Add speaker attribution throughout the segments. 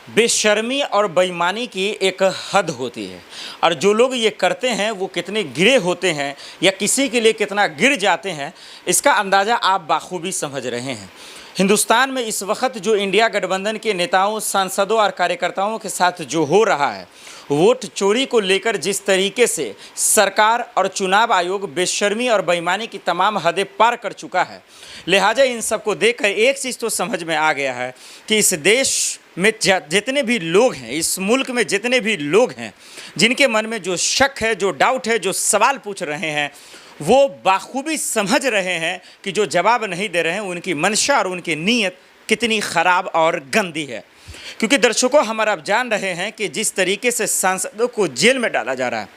Speaker 1: बेशर्मी और बेईमानी की एक हद होती है और जो लोग ये करते हैं वो कितने गिरे होते हैं या किसी के लिए कितना गिर जाते हैं, इसका अंदाज़ा आप बाखूबी समझ रहे हैं। हिंदुस्तान में इस वक्त जो इंडिया गठबंधन के नेताओं, सांसदों और कार्यकर्ताओं के साथ जो हो रहा है, वोट चोरी को लेकर जिस तरीके से सरकार और चुनाव आयोग बेशर्मी और बेईमानी की तमाम हदें पार कर चुका है, लिहाजा इन सबको देखकर एक चीज़ तो समझ में आ गया है कि इस देश में जितने भी लोग हैं, इस मुल्क में जितने भी लोग हैं, जिनके मन में जो शक है, जो डाउट है, जो सवाल पूछ रहे हैं, वो बाखूबी समझ रहे हैं कि जो जवाब नहीं दे रहे हैं उनकी मंशा और उनकी नीयत कितनी ख़राब और गंदी है। क्योंकि दर्शकों, हम अब जान रहे हैं कि जिस तरीके से सांसदों को जेल में डाला जा रहा है,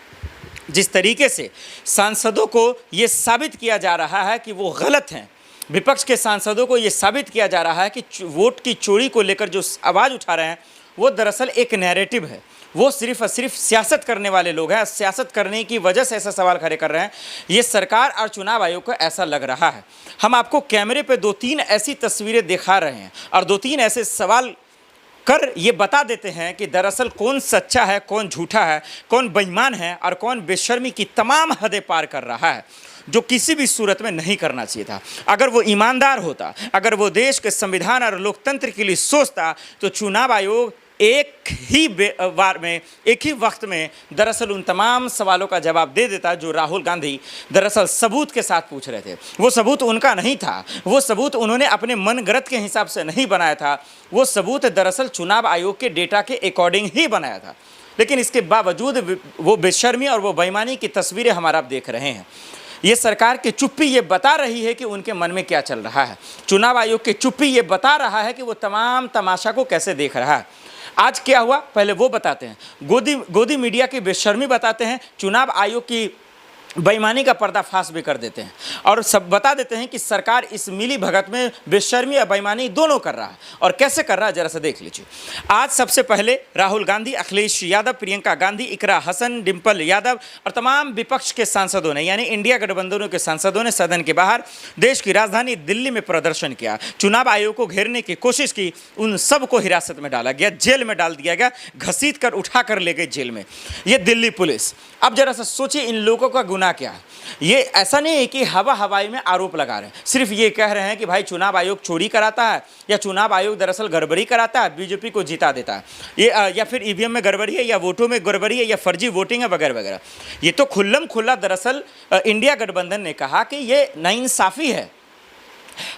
Speaker 1: जिस तरीके से सांसदों को ये साबित किया जा रहा है कि वो गलत हैं, विपक्ष के सांसदों को ये साबित किया जा रहा है कि वोट की चोरी को लेकर जो आवाज़ उठा रहे हैं वो दरअसल एक नैरेटिव है। वो सिर्फ और सिर्फ सियासत करने वाले लोग हैं, सियासत करने की वजह से ऐसा सवाल खड़े कर रहे हैं। ये सरकार और चुनाव आयोग को ऐसा लग रहा है। हम आपको कैमरे पे 2-3 ऐसी तस्वीरें दिखा रहे हैं और 2-3 ऐसे सवाल कर ये बता देते हैं कि दरअसल कौन सच्चा है, कौन झूठा है, कौन बेईमान है और कौन बेशर्मी की तमाम हदें पार कर रहा है, जो किसी भी सूरत में नहीं करना चाहिए था। अगर वो ईमानदार होता, अगर वो देश के संविधान और लोकतंत्र के लिए सोचता, तो चुनाव आयोग एक ही बार में, एक ही वक्त में दरअसल उन तमाम सवालों का जवाब दे देता जो राहुल गांधी दरअसल सबूत के साथ पूछ रहे थे। वो सबूत उनका नहीं था, वो सबूत उन्होंने अपने मनगढ़ंत के हिसाब से नहीं बनाया था, वो सबूत दरअसल चुनाव आयोग के डेटा के अकॉर्डिंग ही बनाया था। लेकिन इसके बावजूद वो बेशर्मी और वो बेईमानी की तस्वीरें हमारा आप देख रहे हैं। ये सरकार की चुप्पी ये बता रही है कि उनके मन में क्या चल रहा है। चुनाव आयोग की चुप्पी ये बता रहा है कि वो तमाम तमाशा को कैसे देख रहा है। आज क्या हुआ पहले वो बताते हैं। गोदी मीडिया की बेशर्मी बताते हैं, चुनाव आयोग की बेईमानी का पर्दाफाश भी कर देते हैं और सब बता देते हैं कि सरकार इस मिली भगत में बेशर्मी और बेईमानी दोनों कर रहा है। और कैसे कर रहा है जरा सा देख लीजिए। आज सबसे पहले राहुल गांधी, अखिलेश यादव, प्रियंका गांधी, इकरा हसन, डिंपल यादव और तमाम विपक्ष के सांसदों ने, यानी इंडिया गठबंधनों के सांसदों ने सदन के बाहर देश की राजधानी दिल्ली में प्रदर्शन किया, चुनाव आयोग को घेरने की कोशिश की। उन सबको हिरासत में डाला गया, जेल में डाल दिया गया, घसीट कर उठा कर ले गए जेल में, ये दिल्ली पुलिस। अब जरा सा सोचिए इन लोगों का गुनाह क्या है। ये ऐसा नहीं है कि हवा हवाई में आरोप लगा रहे हैं, सिर्फ ये कह रहे हैं कि भाई चुनाव आयोग चोरी कराता है या चुनाव आयोग दरअसल गड़बड़ी कराता है, बीजेपी को जिता देता है, ये या फिर ईवीएम में गड़बड़ी है या वोटों में गड़बड़ी है या फर्जी वोटिंग है वगैरह वगैरह। ये तो खुल्लम खुल्ला दरअसल इंडिया गठबंधन ने कहा कि ये नाइंसाफ़ी है।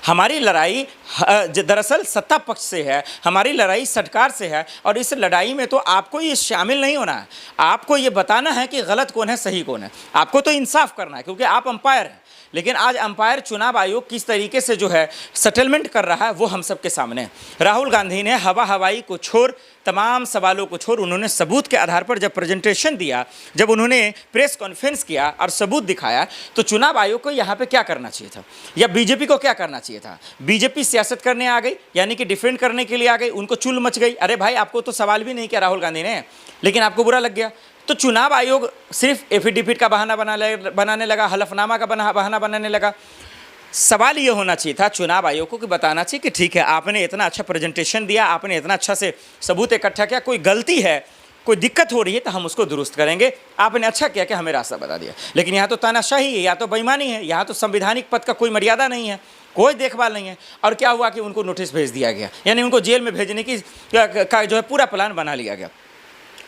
Speaker 1: हमारी लड़ाई दरअसल सत्ता पक्ष से है, हमारी लड़ाई सरकार से है और इस लड़ाई में तो आपको ये शामिल नहीं होना है। आपको ये बताना है कि गलत कौन है, सही कौन है। आपको तो इंसाफ करना है क्योंकि आप अंपायर हैं। लेकिन आज अंपायर चुनाव आयोग किस तरीके से जो है सेटलमेंट कर रहा है वो हम सबके सामने है। राहुल गांधी ने हवा हवाई को छोड़, तमाम सवालों को छोड़, उन्होंने सबूत के आधार पर जब प्रेजेंटेशन दिया, जब उन्होंने प्रेस कॉन्फ्रेंस किया और सबूत दिखाया, तो चुनाव आयोग को यहाँ पे क्या करना चाहिए था या बीजेपी को क्या करना चाहिए था। बीजेपी सियासत करने आ गई, यानी कि डिफेंड करने के लिए आ गई, उनको चुल मच गई। अरे भाई, आपको तो सवाल भी नहीं किया राहुल गांधी ने, लेकिन आपको बुरा लग गया। तो चुनाव आयोग सिर्फ एफिडेविट का बहाना बनाने लगा, हलफनामा का बहाना बनाने लगा। सवाल ये होना चाहिए था चुनाव आयोग को कि बताना चाहिए कि ठीक है, आपने इतना अच्छा प्रेजेंटेशन दिया, आपने इतना अच्छा से सबूत इकट्ठा किया, कोई गलती है, कोई दिक्कत हो रही है तो हम उसको दुरुस्त करेंगे, आपने अच्छा किया कि हमें रास्ता बता दिया। लेकिन यहाँ तो तानाशाही है, यहाँ तो बेईमानी है, यहाँ तो संवैधानिक पद का कोई मर्यादा नहीं है, कोई देखभाल नहीं है। और क्या हुआ कि उनको नोटिस भेज दिया गया, यानी उनको जेल में भेजने की का जो है पूरा प्लान बना लिया गया।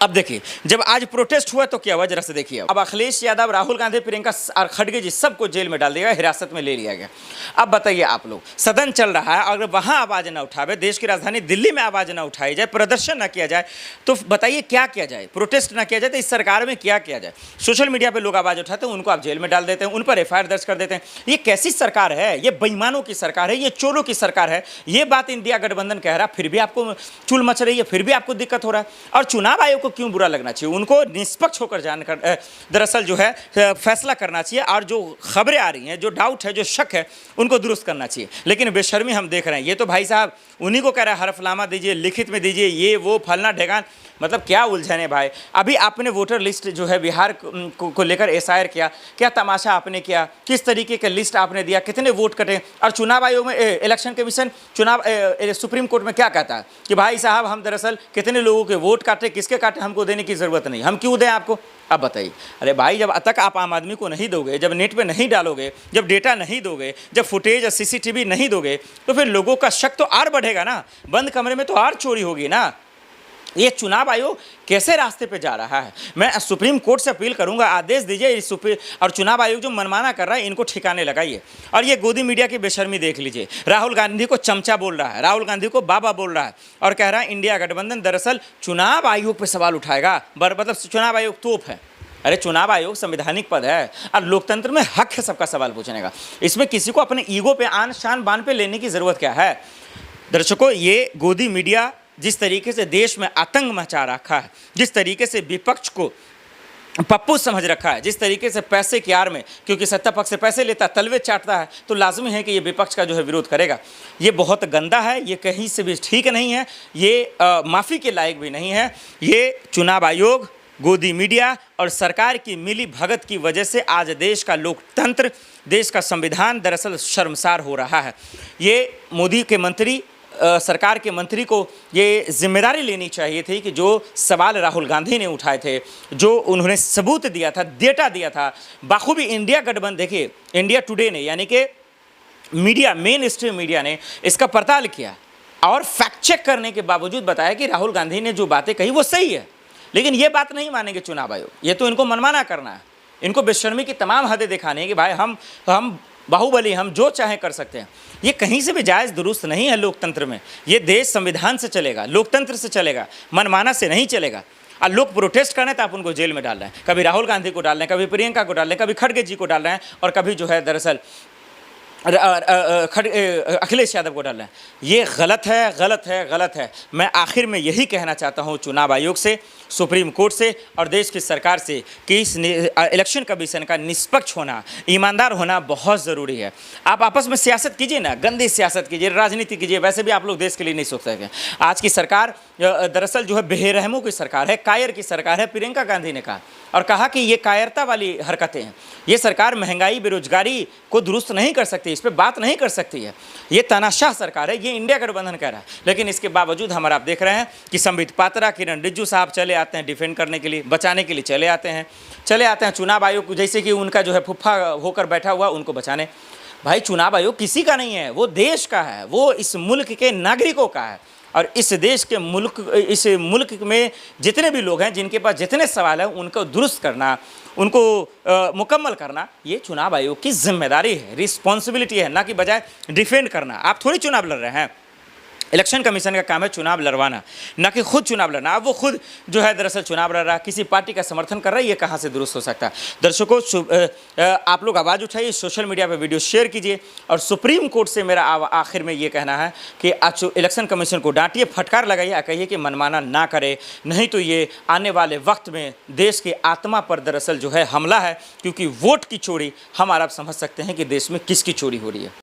Speaker 1: अब देखिए, जब आज प्रोटेस्ट हुआ तो क्या हुआ जरा से देखिए। अब अखिलेश यादव, राहुल गांधी, प्रियंका और खड़गे जी सबको जेल में डाल दिया गया, हिरासत में ले लिया गया। अब बताइए आप लोग, सदन चल रहा है, अगर वहाँ आवाज़ ना उठावे, देश की राजधानी दिल्ली में आवाज़ ना उठाई जाए, प्रदर्शन ना किया जाए, तो बताइए क्या किया जाए। प्रोटेस्ट ना किया जाए तो इस सरकार में क्या किया जाए। सोशल मीडिया पर लोग आवाज़ उठाते हैं, उनको आप जेल में डाल देते हैं, उन पर FIR दर्ज कर देते हैं। ये कैसी सरकार है? ये बेईमानों की सरकार है, ये चोरों की सरकार है। ये बात इंडिया गठबंधन कह रहा, फिर भी आपको चुल मच रही है, फिर भी आपको दिक्कत हो रहा है। और चुनाव आयोग को क्यों बुरा लगना चाहिए? उनको निष्पक्ष होकर जानकर दरअसल जो है फैसला करना चाहिए, और जो खबरें आ रही हैं, जो डाउट है, जो शक है, उनको दुरुस्त करना चाहिए। लेकिन बेशर्मी हम देख रहे हैं, ये तो भाई साहब उन्हीं को कह रहा है हरफनामा दीजिए, लिखित में दीजिए, ये वो फलना ढेगान। मतलब क्या उलझन है भाई। अभी आपने वोटर लिस्ट जो है बिहार को लेकर एसआईआर किया, क्या तमाशा आपने किया, किस तरीके का लिस्ट आपने दिया, कितने वोट कटे। और चुनाव आयोग में इलेक्शन कमीशन सुप्रीम कोर्ट में क्या कहता है कि भाई साहब हम दरअसल कितने लोगों के वोट काटे, किसके काटे, हमको देने की ज़रूरत नहीं, हम क्यों दें आपको। अब बताइए, अरे भाई जब तक आप आम आदमी को नहीं दोगे, जब नेट पे नहीं डालोगे, जब डेटा नहीं दोगे, जब फुटेज या सीसीटीवी नहीं दोगे, तो फिर लोगों का शक तो और बढ़ेगा ना। बंद कमरे में तो और चोरी होगी ना। ये चुनाव आयोग कैसे रास्ते पे जा रहा है। मैं सुप्रीम कोर्ट से अपील करूंगा, आदेश दीजिए और चुनाव आयोग जो मनमाना कर रहा है इनको ठिकाने लगाइए। और ये गोदी मीडिया की बेशर्मी देख लीजिए, राहुल गांधी को चमचा बोल रहा है, राहुल गांधी को बाबा बोल रहा है, और कह रहा है इंडिया गठबंधन दरअसल चुनाव आयोग पर सवाल उठाएगा। मतलब चुनाव आयोग तोप है। अरे चुनाव आयोग संवैधानिक पद है और लोकतंत्र में हक है सबका सवाल पूछने का। इसमें किसी को अपने ईगो पे, आन शान बान पे लेने की ज़रूरत क्या है। दर्शकों, ये गोदी मीडिया जिस तरीके से देश में आतंक मचा रखा है, जिस तरीके से विपक्ष को पप्पू समझ रखा है, जिस तरीके से पैसे की आड़ में, क्योंकि सत्ता पक्ष से पैसे लेता है, तलवे चाटता है, तो लाजमी है कि ये विपक्ष का जो है विरोध करेगा। ये बहुत गंदा है, ये कहीं से भी ठीक नहीं है, ये माफ़ी के लायक भी नहीं है। ये चुनाव आयोग, गोदी मीडिया और सरकार की मिली भगत की वजह से आज देश का लोकतंत्र, देश का संविधान दरअसल शर्मसार हो रहा है। ये मोदी के मंत्री, सरकार के मंत्री को ये जिम्मेदारी लेनी चाहिए थी कि जो सवाल राहुल गांधी ने उठाए थे, जो उन्होंने सबूत दिया था, डेटा दिया था, बाखूबी इंडिया गठबंधन, देखिए इंडिया टुडे ने, यानी कि मीडिया, मेन स्ट्रीम मीडिया ने इसका पड़ताल किया और फैक्ट चेक करने के बावजूद बताया कि राहुल गांधी ने जो बातें कही वो सही है। लेकिन ये बात नहीं मानेंगे चुनाव आयोग, ये तो इनको मनमाना करना है, इनको बेशर्मी की तमाम हदें दिखानी है कि भाई हम बाहुबली, हम जो चाहें कर सकते हैं। ये कहीं से भी जायज़ दुरुस्त नहीं है लोकतंत्र में। ये देश संविधान से चलेगा, लोकतंत्र से चलेगा, मनमाना से नहीं चलेगा। और लोग प्रोटेस्ट कर रहे हैं तो आप उनको जेल में डाल रहे हैं, कभी राहुल गांधी को डाल रहे हैं, कभी प्रियंका को डाल रहे हैं, कभी खड़गे जी को डाल रहे हैं, और कभी जो है दरअसल अखिलेश यादव को डाल रहे हैं। ये गलत है, गलत है, गलत है। मैं आखिर में यही कहना चाहता हूँ चुनाव आयोग से, सुप्रीम कोर्ट से और देश की सरकार से कि इस इलेक्शन कमीशन का निष्पक्ष होना, ईमानदार होना बहुत ज़रूरी है। आप आपस में सियासत कीजिए ना, गंदी सियासत कीजिए, राजनीति कीजिए, वैसे भी आप लोग देश के लिए नहीं सोच सकते। आज की सरकार दरअसल जो है बेरहमों की सरकार है, कायर की सरकार है, प्रियंका गांधी ने कहा, और कहा कि ये कायरता वाली हरकतें हैं। ये सरकार महंगाई, बेरोजगारी को दुरुस्त नहीं कर सकती, इस पर बात नहीं कर सकती है। ये तानाशाह सरकार है, ये इंडिया गठबंधन कह रहा है। लेकिन इसके बावजूद हमारा आप देख रहे हैं कि संबित पात्रा, किरण रिजिजू साहब चले आते हैं डिफेंड करने के लिए, बचाने के लिए चले आते हैं चुनाव आयोग, जैसे कि उनका जो है फुफ्फा होकर बैठा हुआ उनको बचाने। भाई चुनाव आयोग किसी का नहीं है, वो देश का है, वो इस मुल्क के नागरिकों का है। और इस देश के इस मुल्क में जितने भी लोग हैं, जिनके पास जितने सवाल हैं, उनको दुरुस्त करना, उनको मुकम्मल करना, ये चुनाव आयोग की जिम्मेदारी है, रिस्पॉन्सिबिलिटी है, ना कि बजाय डिफेंड करना। आप थोड़ी चुनाव लड़ रहे हैं, इलेक्शन कमीशन का काम है चुनाव लड़वाना, ना कि खुद चुनाव लड़ना। अब वो खुद जो है दरअसल चुनाव लड़ रहा है, किसी पार्टी का समर्थन कर रहा है, ये कहाँ से दुरुस्त हो सकता है। दर्शकों, आप लोग आवाज़ उठाइए, सोशल मीडिया पर वीडियो शेयर कीजिए, और सुप्रीम कोर्ट से मेरा आखिर में ये कहना है कि आज इलेक्शन कमीशन को डांटिए, फटकार लगाइए, कहिए कि मनमाना ना करे, नहीं तो ये आने वाले वक्त में देश की आत्मा पर दरअसल जो है हमला है। क्योंकि वोट की चोरी हम आप समझ सकते हैं कि देश में किसकी चोरी हो रही है।